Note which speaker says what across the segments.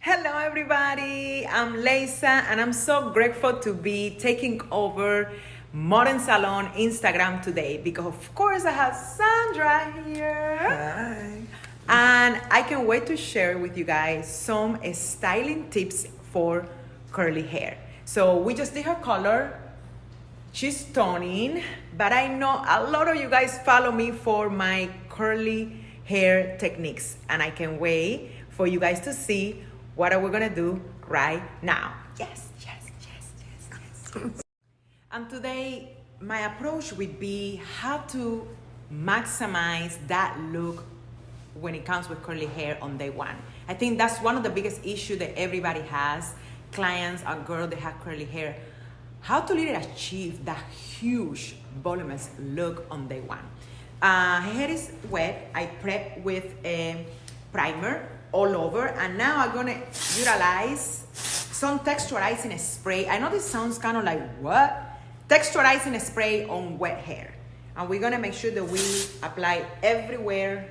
Speaker 1: Hello, everybody. I'm Leisa, and I'm so grateful to be taking over Modern Salon Instagram today because, of course, I have Sandra here.
Speaker 2: Hi.
Speaker 1: And I can't wait to share with you guys some styling tips for curly hair. So we just did her color. She's stunning, but I know a lot of you guys follow me for my curly hair techniques, and I can't wait for you guys to see what are we gonna do right now. Yes. And today, my approach would be how to maximize that look when it comes with curly hair on day one. I think that's one of the biggest issues that everybody has, clients or girls that have curly hair. How to really achieve that huge voluminous look on day one. Her hair is wet. I prep with a primer all over, and now I'm gonna utilize some texturizing spray. I know this sounds kind of like what? Texturizing spray on wet hair. And we're gonna make sure that we apply everywhere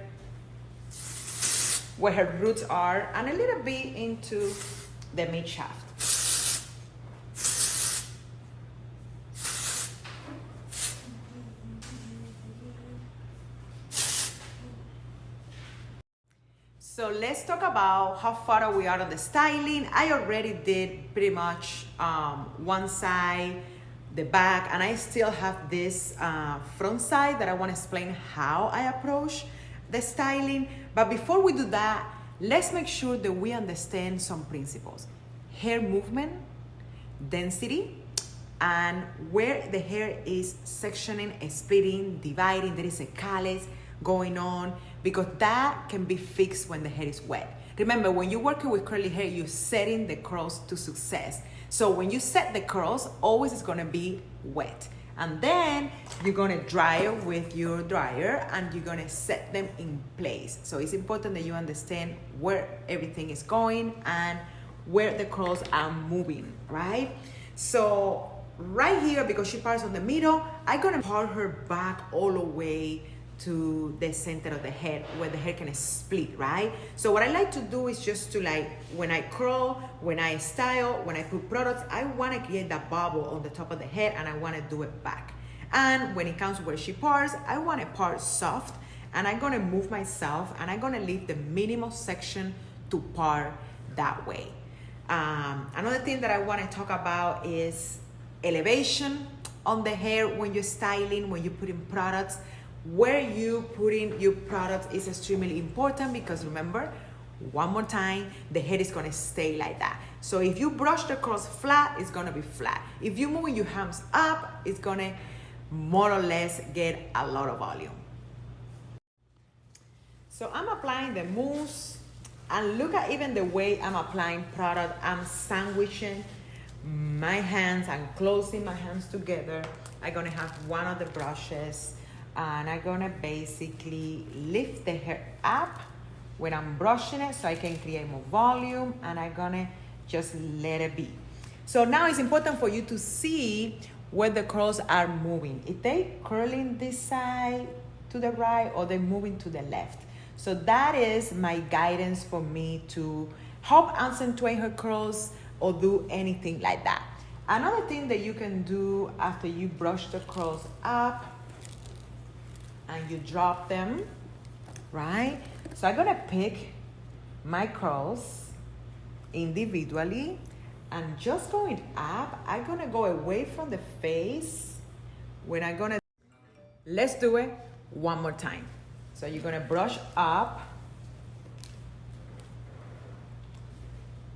Speaker 1: where her roots are and a little bit into the mid shaft. So let's talk about how far we are on the styling. I already did pretty much one side, the back, and I still have this front side that I want to explain how I approach the styling. But before we do that, let's make sure that we understand some principles. Hair movement, density, and where the hair is sectioning, splitting, dividing, there is a callus going on, because that can be fixed when the hair is wet. Remember, when you're working with curly hair, you're setting the curls to success. So when you set the curls, always it's gonna be wet. And then you're gonna dry it with your dryer and you're gonna set them in place. So it's important that you understand where everything is going and where the curls are moving, right? So right here, because she parts on the middle, I'm gonna part her back all the way to the center of the head where the hair can split, right? So what I like to do is just to, like, when I curl, when I style, when I put products, I want to create that bubble on the top of the head and I want to do it back. And when it comes where she parts, I want to part soft, and I'm going to move myself and I'm going to leave the minimal section to part that way. Another thing that I want to talk about is elevation on the hair when you're styling, when you're putting products. Where you putting your products is extremely important, because remember, one more time, the head is gonna stay like that. So if you brush the curls flat, it's gonna be flat. If you're moving your hands up, it's gonna more or less get a lot of volume. So I'm applying the mousse, and look at even the way I'm applying product. I'm sandwiching my hands, I'm closing my hands together. I'm gonna have one of the brushes, and I'm gonna basically lift the hair up when I'm brushing it so I can create more volume, and I'm gonna just let it be. So now it's important for you to see where the curls are moving. If they curling this side to the right or they're moving to the left. So that is my guidance for me to help accentuate her curls or do anything like that. Another thing that you can do after you brush the curls up and you drop them, right? So I'm gonna pick my curls individually, and just going up, I'm gonna go away from the face when I'm gonna, let's do it one more time. So you're gonna brush up,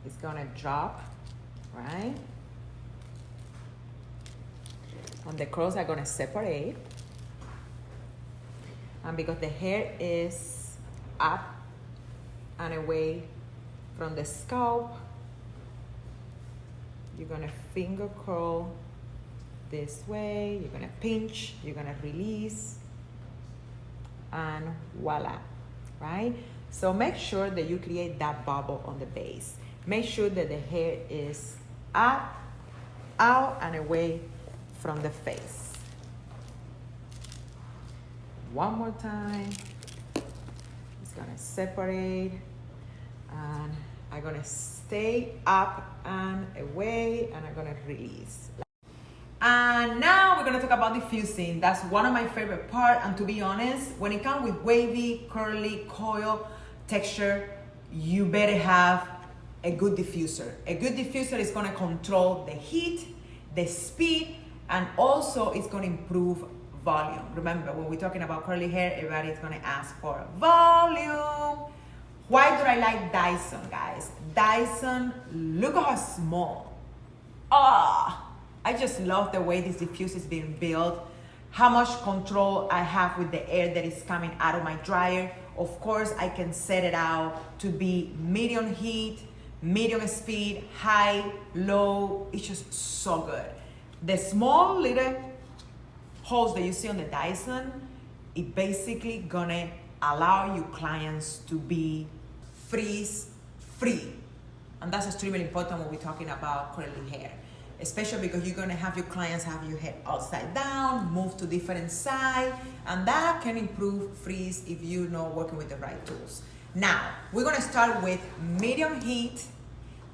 Speaker 1: it's gonna drop, right? And the curls are gonna separate. And because the hair is up and away from the scalp, you're gonna finger curl this way, you're gonna pinch, you're gonna release, and voila, right? So make sure that you create that bubble on the base. Make sure that the hair is up, out, and away from the face. One more time. It's gonna separate, and I I'm gonna stay up and away, and I'm gonna release. And now we're gonna talk about diffusing. That's one of my favorite parts. And to be honest, when it comes with wavy, curly, coil texture, you better have a good diffuser. A good diffuser is gonna control the heat, the speed, and also it's gonna improve volume. Remember, when we're talking about curly hair, everybody's gonna ask for volume. Why do I like Dyson, guys? Dyson, look at how small. I just love the way this diffuser is being built, how much control I have with the air that is coming out of my dryer. Of course, I can set it out to be medium heat, medium speed, high, low. It's just so good. The small little holes that you see on the Dyson, it basically gonna allow you clients to be freeze free. And that's extremely important when we're talking about curly hair, especially because you're gonna have your clients have your head upside down, move to different side, and that can improve freeze if you know working with the right tools. Now, we're gonna start with medium heat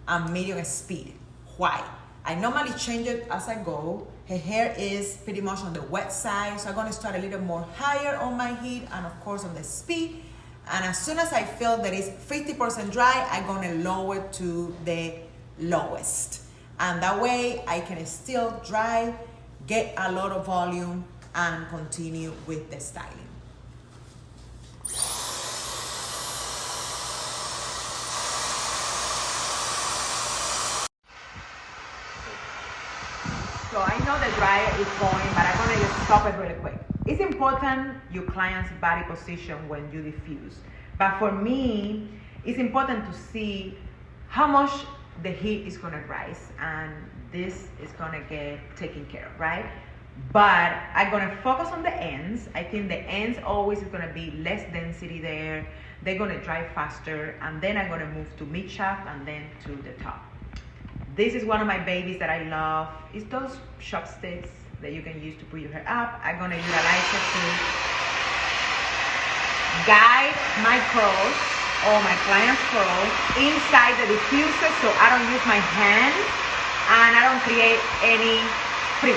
Speaker 1: and medium speed. Why? I normally change it as I go. Her hair is pretty much on the wet side, so I'm gonna start a little more higher on my heat and of course on the speed. And as soon as I feel that it's 50% dry, I'm gonna lower to the lowest. And that way I can still dry, get a lot of volume, and continue with the styling. So I know the dryer is going, but I'm gonna just stop it really quick. It's important your client's body position when you diffuse. But for me, it's important to see how much the heat is gonna rise, and this is gonna get taken care of, right? But I'm gonna focus on the ends. I think the ends always is gonna be less density there. They're gonna dry faster, and then I'm gonna move to mid shaft and then to the top. This is one of my babies that I love. It's those chopsticks that you can use to put your hair up. I'm gonna utilize it to guide my curls or my client's curls inside the diffuser, so I don't use my hand and I don't create any frizz.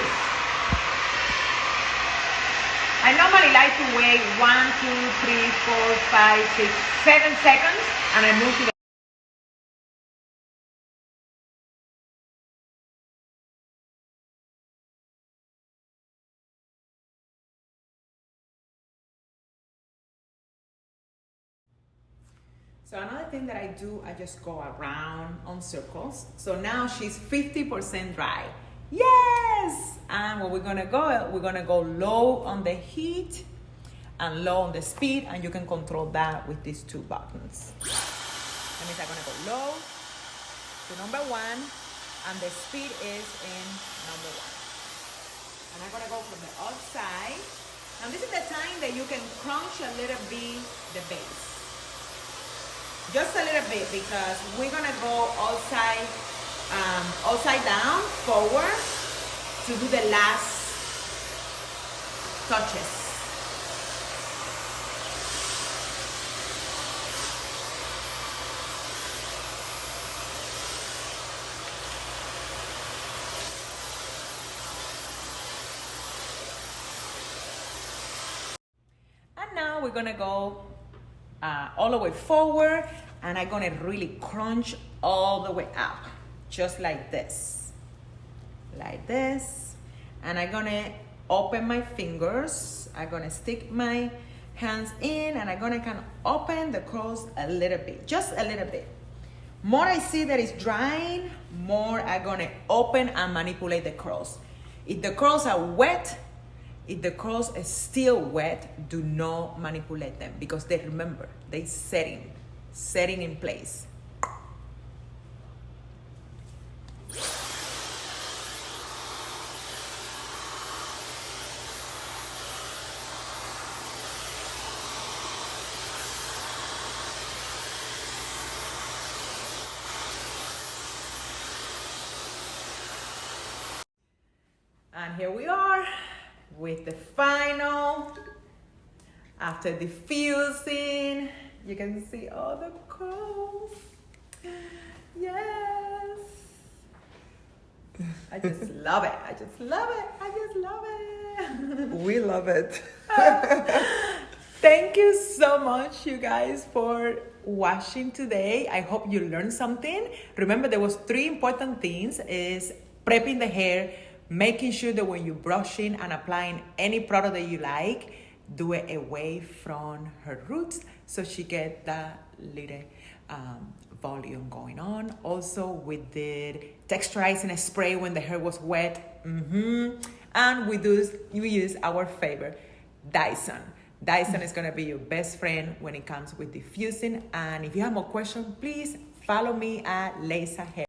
Speaker 1: I normally like to wait 1, 2, 3, 4, 5, 6, 7 seconds, and I move to the So another thing that I do, I just go around on circles. So now she's 50% dry. Yes! And what we're gonna go low on the heat and low on the speed, and you can control that with these two buttons. That means I'm gonna go low to number 1, and the speed is in number 1. And I'm gonna go from the outside. And this is the time that you can crunch a little bit the base. Just a little bit, because we're gonna go upside down, forward, to do the last touches. And now we're gonna go all the way forward, and I'm gonna really crunch all the way up, just like this, and I'm gonna open my fingers. I'm gonna stick my hands in, and I'm gonna kind of open the curls a little bit, just a little bit. More I see that it's drying, more I'm gonna open and manipulate the curls. If the curls are wet, if the curls are still wet, do not manipulate them, because they setting in place. And here we are with the final. After diffusing, you can see all the curls. I just love it. I just love it. I just love it.
Speaker 2: We love it.
Speaker 1: Thank you so much, you guys, for watching today. I hope you learned something. Remember, there was 3 important things: is prepping the hair, making sure that when you're brushing and applying any product that you like, do it away from her roots so she get that little volume going on. Also, we did texturizing a spray when the hair was wet. And we use our favorite, Dyson. Dyson is gonna be your best friend when it comes with diffusing. And if you have more questions, please follow me at Laser Hair.